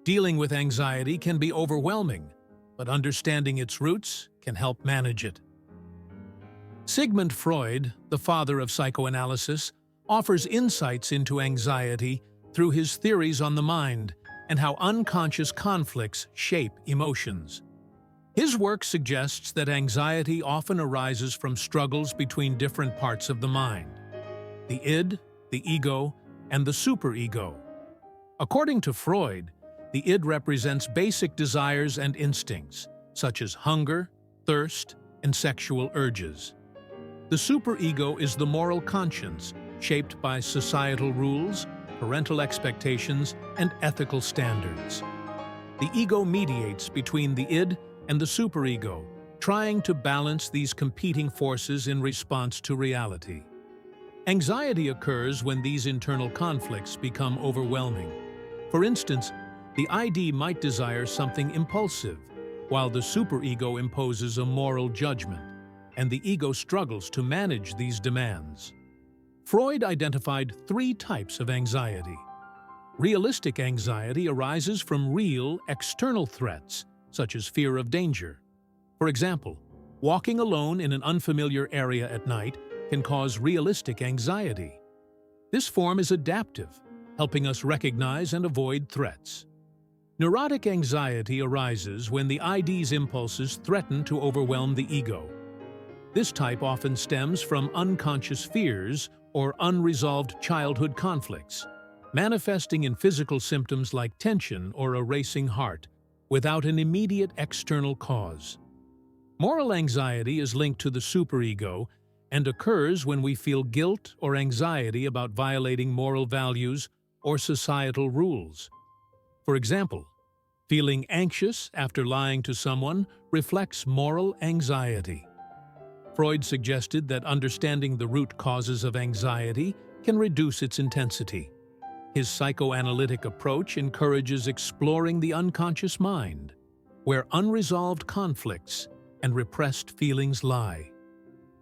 Dealing with anxiety can be overwhelming, but understanding its roots can help manage it. Sigmund Freud, the father of psychoanalysis, offers insights into anxiety through his theories on the mind and how unconscious conflicts shape emotions. His work suggests that anxiety often arises from struggles between different parts of the mind: the id, the ego, and the superego. According to Freud, the id represents basic desires and instincts, such as hunger, thirst, and sexual urges. The superego is the moral conscience, shaped by societal rules, parental expectations, and ethical standards. The ego mediates between the id and the superego, trying to balance these competing forces in response to reality. Anxiety occurs when these internal conflicts become overwhelming. For instance, the ID might desire something impulsive, while the superego imposes a moral judgment, and the ego struggles to manage these demands. Freud identified 3 types of anxiety. Realistic anxiety arises from real, external threats, such as fear of danger. For example, walking alone in an unfamiliar area at night can cause realistic anxiety. This form is adaptive, helping us recognize and avoid threats. Neurotic anxiety arises when the ID's impulses threaten to overwhelm the ego. This type often stems from unconscious fears or unresolved childhood conflicts, manifesting in physical symptoms like tension or a racing heart, without an immediate external cause. Moral anxiety is linked to the superego and occurs when we feel guilt or anxiety about violating moral values or societal rules. For example, feeling anxious after lying to someone reflects moral anxiety. Freud suggested that understanding the root causes of anxiety can reduce its intensity. His psychoanalytic approach encourages exploring the unconscious mind, where unresolved conflicts and repressed feelings lie.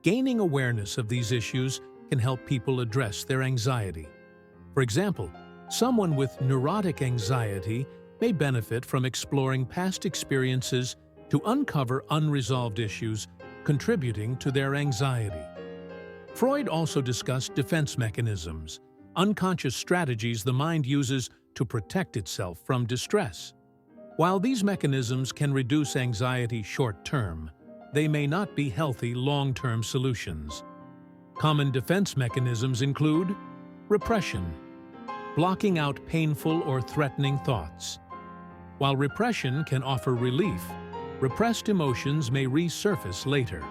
Gaining awareness of these issues can help people address their anxiety. For example, someone with neurotic anxiety may benefit from exploring past experiences to uncover unresolved issues contributing to their anxiety. Freud also discussed defense mechanisms, unconscious strategies the mind uses to protect itself from distress. While these mechanisms can reduce anxiety short-term, they may not be healthy long-term solutions. Common defense mechanisms include repression, blocking out painful or threatening thoughts. While repression can offer relief, repressed emotions may resurface later.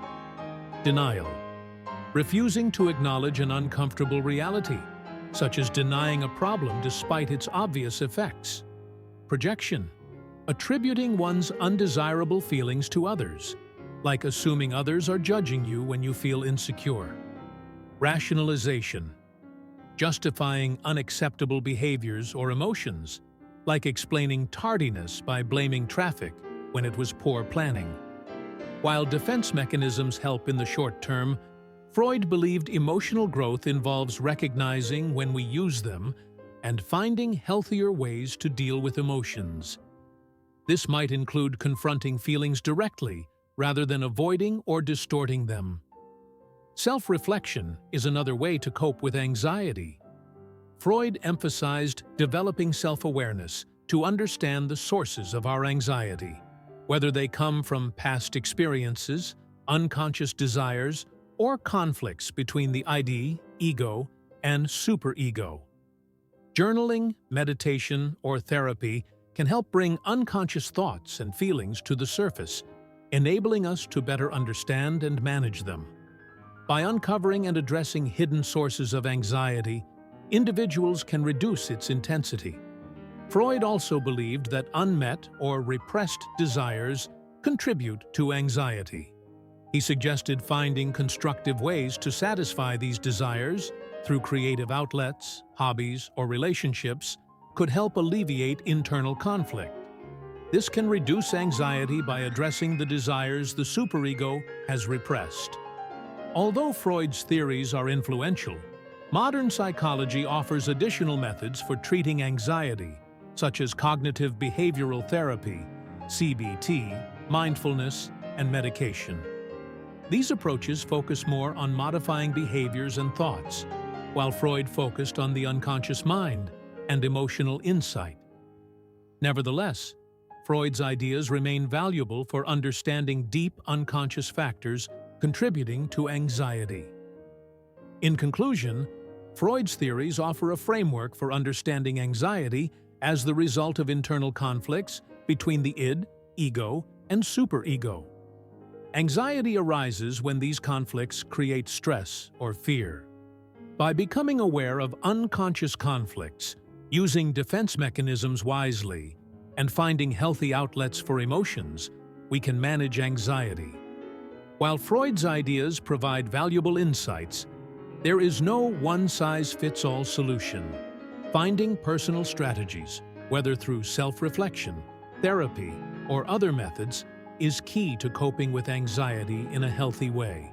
Denial, refusing to acknowledge an uncomfortable reality, such as denying a problem despite its obvious effects. Projection, attributing one's undesirable feelings to others, like assuming others are judging you when you feel insecure. Rationalization, justifying unacceptable behaviors or emotions, like explaining tardiness by blaming traffic when it was poor planning. While defense mechanisms help in the short term, Freud believed emotional growth involves recognizing when we use them and finding healthier ways to deal with emotions. This might include confronting feelings directly rather than avoiding or distorting them. Self-reflection is another way to cope with anxiety. Freud emphasized developing self-awareness to understand the sources of our anxiety, whether they come from past experiences, unconscious desires, or conflicts between the ID, ego, and superego. Journaling, meditation, or therapy can help bring unconscious thoughts and feelings to the surface, enabling us to better understand and manage them. By uncovering and addressing hidden sources of anxiety, individuals can reduce its intensity. Freud also believed that unmet or repressed desires contribute to anxiety. He suggested finding constructive ways to satisfy these desires through creative outlets, hobbies, or relationships could help alleviate internal conflict. This can reduce anxiety by addressing the desires the superego has repressed. Although Freud's theories are influential, modern psychology offers additional methods for treating anxiety, such as cognitive behavioral therapy, CBT, mindfulness, and medication. These approaches focus more on modifying behaviors and thoughts, while Freud focused on the unconscious mind and emotional insight. Nevertheless, Freud's ideas remain valuable for understanding deep unconscious factors contributing to anxiety. In conclusion, Freud's theories offer a framework for understanding anxiety as the result of internal conflicts between the id, ego, and superego. Anxiety arises when these conflicts create stress or fear. By becoming aware of unconscious conflicts, using defense mechanisms wisely, and finding healthy outlets for emotions, we can manage anxiety. While Freud's ideas provide valuable insights, there is no one-size-fits-all solution. Finding personal strategies, whether through self-reflection, therapy, or other methods, is key to coping with anxiety in a healthy way.